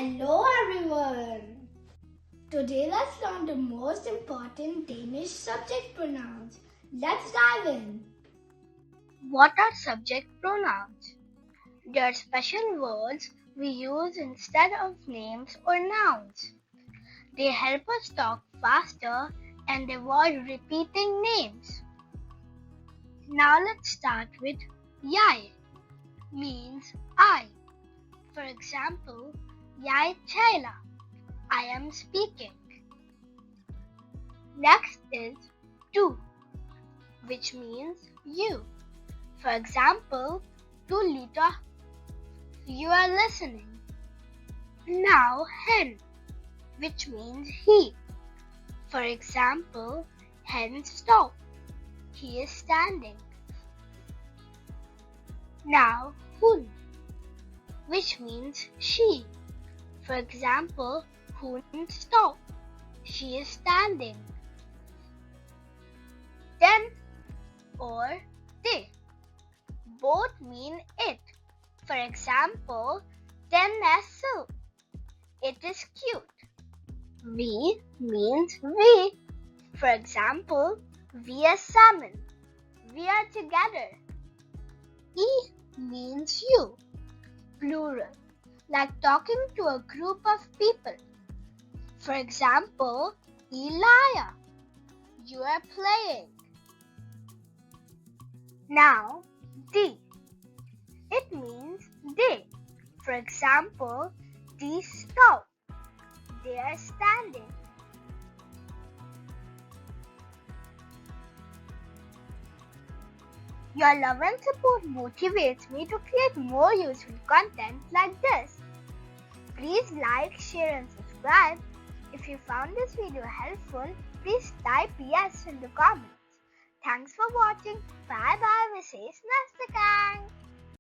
Hello everyone! Today let's learn the most important Danish subject pronouns. Let's dive in. What are subject pronouns? They are special words we use instead of names or nouns. They help us talk faster and avoid repeating names. Now let's start with jeg, means I. For example, jeg taler, I am speaking. Next is du, which means you. For example, du lytter, you are listening. Now han, which means he. For example, han står, he is standing. Now hun, which means she. For example, hun står, she is standing. Den or det, both mean it. For example, den er sød, it is cute. Vi means we. For example, vi er sammen, we are together. I means you, plural, like talking to a group of people. For example, I leger, you are playing. Now, de, it means they. For example, de står, they are standing. Your love and support motivates me to create more useful content like this. Please like, share and subscribe. If you found this video helpful, please type yes in the comments. Thanks for watching. Bye bye. Vi ses næste gang.